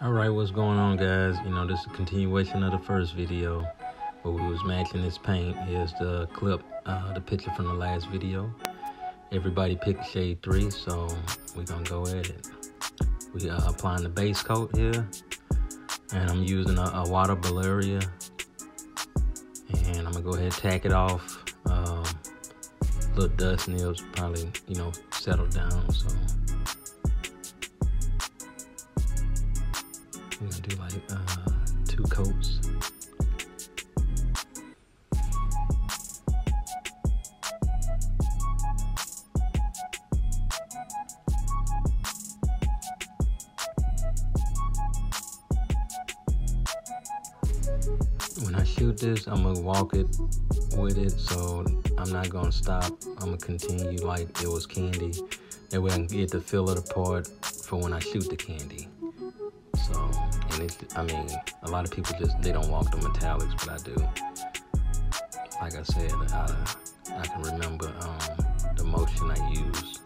All right, what's going on, guys? This is a continuation of the first video where we was matching this paint. Here's the clip, the picture from the last video. Everybody picked shade 3, so we're gonna go at it. We are applying the base coat here, and I'm using a water Valeria, and I'm gonna go ahead and tack it off. Little dust nibs probably, settle down, so we're gonna do like 2 coats. When I shoot this, I'm gonna walk it with it, so I'm not gonna stop. I'm gonna continue like it was candy. That way I can get the feel of the part for when I shoot the candy. So, and a lot of people they don't walk the metallics, but I do. Like I said, I can remember the motion I use.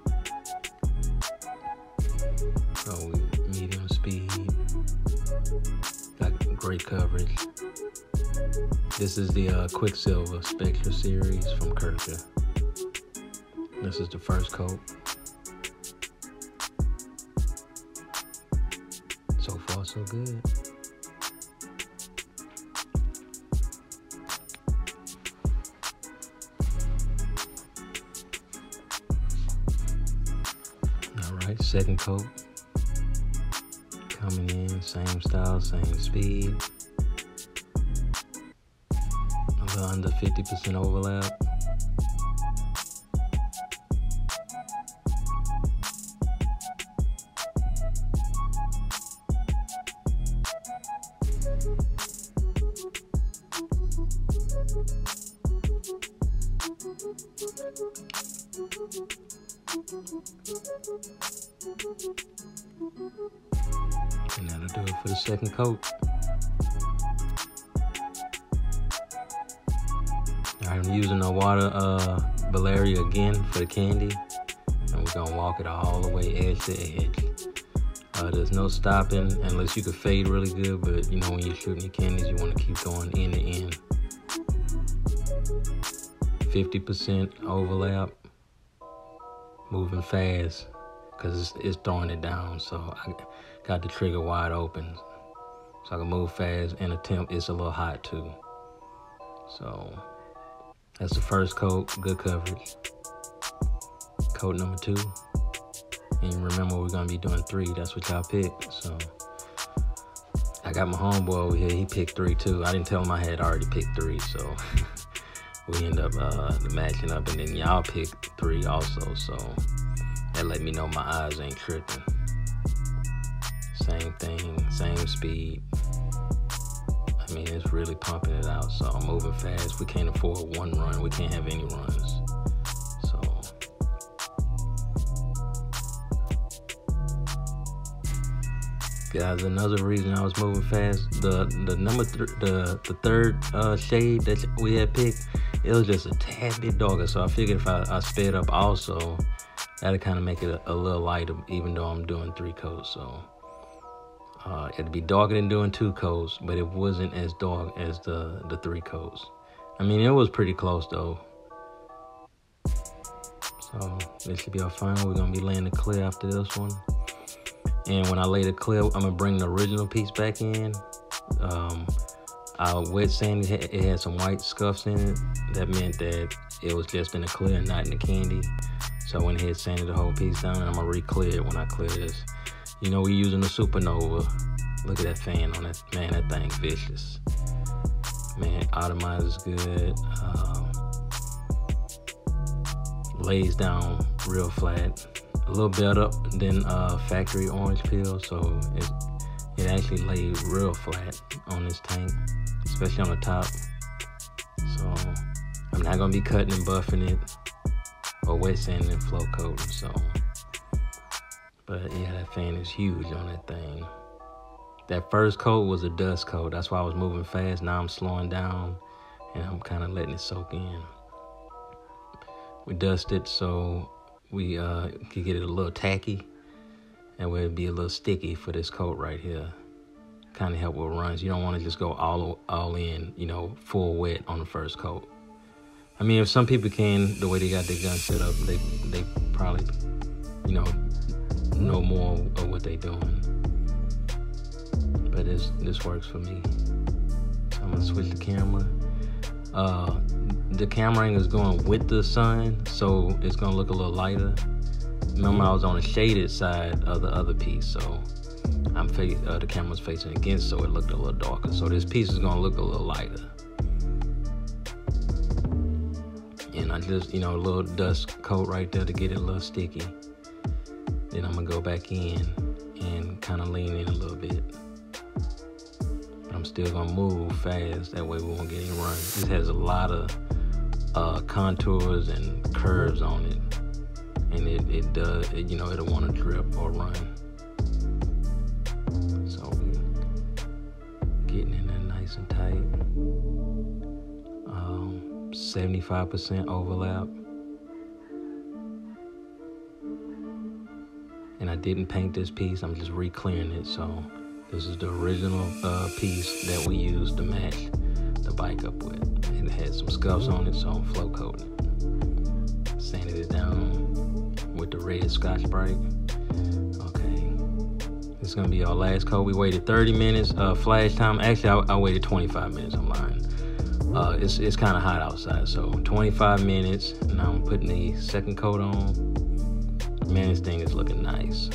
So medium speed, got great coverage. This is the Quicksilver Spectra series from Kirkja. This is the first coat. So far, so good. All right, second coat. Coming in, same style, same speed. A little under 50% overlap. And that'll do it for the second coat. Alright, I'm using the water Valeria again for the candy. And we're gonna walk it all the way edge to edge. There's no stopping unless you can fade really good, but when you're shooting your candies, you want to keep going end to end. 50% overlap, moving fast because it's throwing it down, so I got the trigger wide open so I can move fast, and the temp is a little hot too. So that's the first coat, good coverage. Coat number 2, and remember we're gonna be doing 3, that's what y'all picked. So I got my homeboy over here, he picked 3 too. I didn't tell him I had already picked 3, so we end up matching up, and then y'all picked 3 also, so that let me know my eyes ain't tripping. Same thing, same speed. It's really pumping it out, so I'm moving fast. We can't afford one run, we can't have any runs. So guys, another reason I was moving fast, the third shade that we had picked, it was just a tad bit darker, so I figured if I sped up also, that'll kind of make it a little lighter, even though I'm doing 3 coats. So it'd be darker than doing 2 coats, but it wasn't as dark as the 3 coats. It was pretty close though. So this should be our final. We're gonna be laying the clear after this one. And when I lay the clear, I'm gonna bring the original piece back in. I wet sanded, it had some white scuffs in it. That meant that it was just in the clear, not in the candy. So I went ahead and sanded the whole piece down, and I'm gonna re-clear it when I clear this. We're using the Supernova. Look at that fan on that. Man, that thing's vicious. Man, atomizes good. Lays down real flat. A little better than factory orange peel, so it actually laid real flat on this tank, especially on the top. So I'm not gonna be cutting and buffing it or wet sanding and flow coating. So, but yeah, that fan is huge on that thing. That first coat was a dust coat. That's why I was moving fast. Now I'm slowing down and I'm kind of letting it soak in. We dusted so we could get it a little tacky, and where it'd be a little sticky for this coat right here. kind of help with runs. You don't want to just go all in, you know, full wet on the first coat. I mean, if some people can, the way they got their gun set up, they probably, you know more of what they doing. But this works for me. So I'm gonna switch the camera. The camera angle is going with the sun, so it's gonna look a little lighter. Remember, I was on the shaded side of the other piece, so the camera's facing against, so it looked a little darker. So this piece is gonna look a little lighter. And I just, you know, a little dust coat right there to get it a little sticky. Then I'm gonna go back in and kind of lean in a little bit. But I'm still gonna move fast, that way we won't get any run. This has a lot of contours and curves on it. And it does, you know, it'll want to drip or run. So we getting in there nice and tight. 75% overlap. And I didn't paint this piece, I'm just re-clearing it. So this is the original piece that we used to match the bike up with. And it had some scuffs on it, so I'm flow coating it. Sanded it down with the red Scotch-Brite. Okay, this is gonna be our last coat. We waited 30 minutes, flash time. Actually, I waited 25 minutes, I'm lying. It's kind of hot outside, so 25 minutes. Now I'm putting the second coat on. Man, this thing is looking nice.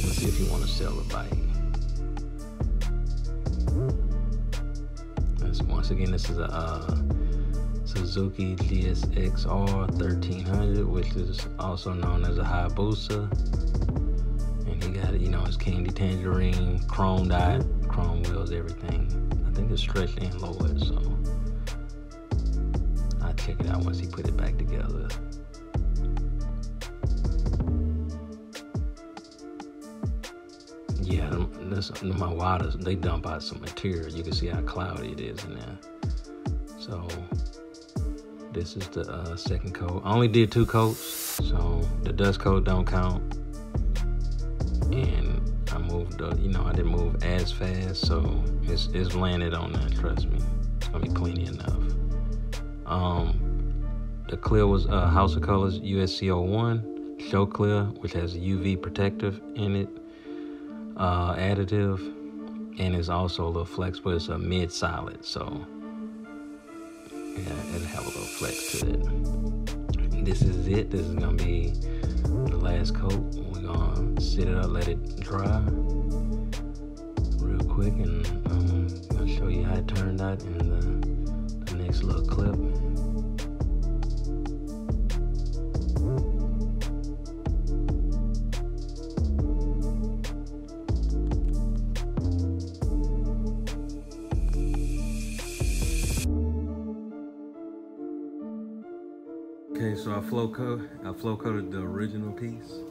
Let's see if you want to sell the bike. Once again, this is a Suzuki GSX-R 1300, which is also known as a Hayabusa. And he got, you know, his candy tangerine, chrome dot, chrome wheels, everything. I think it's stretched and lowered, so I'll check it out once he put it back together. Yeah, my waters, they dump out some material. You can see how cloudy it is in there. So this is the second coat. I only did 2 coats, so the dust coat don't count. And I moved, you know, I didn't move as fast, so it's landed on that, trust me. It's gonna be plenty enough. The clear was House of Colors USC01 Show Clear, which has a UV protective in it, additive, and it's also a little flex, but it's a mid-solid, so yeah, it'll have a little flex to it. This is it. This is gonna be the last coat. We're gonna sit it up, let it dry real quick, and I'm gonna show you how it turned out in the next little clip. Okay, so I flow coated the original piece.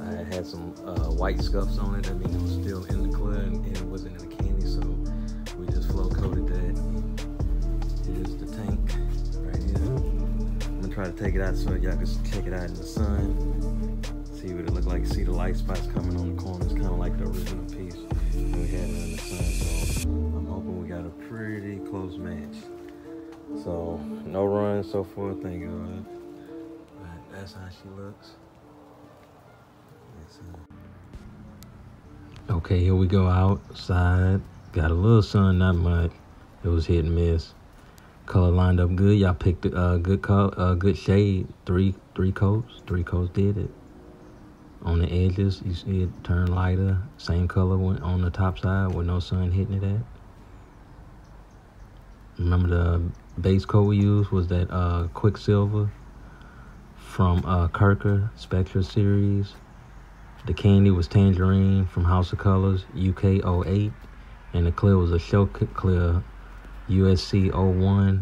I had some white scuffs on it. That means it was still in the clear and it wasn't in the candy, so we just flow coated that. Here's the tank right here. I'm gonna try to take it out so y'all can check it out in the sun. See what it look like. See the light spots coming on the corners, kind of like the original piece. And we had it in the sun, so I'm hoping we got a pretty close match. So no run so far, thank God. But that's how she looks. Okay, here we go outside. Got a little sun, not much. It was hit and miss. Color lined up good. Y'all picked a good color, good shade. Three coats. 3 coats did it. On the edges, you see it turn lighter. Same color went on the top side with no sun hitting it at. Remember the base coat we used was that Quicksilver from Kirker Spectra series. The candy was Tangerine from House of Colors UK08, and the clear was a Show Clear USC01,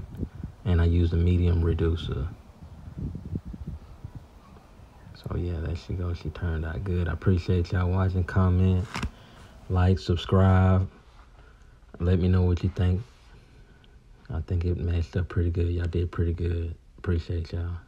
and I used a medium reducer. So yeah, there she goes. She turned out good. I appreciate y'all watching. Comment, like, subscribe. Let me know what you think. I think it matched up pretty good. Y'all did pretty good. Appreciate y'all.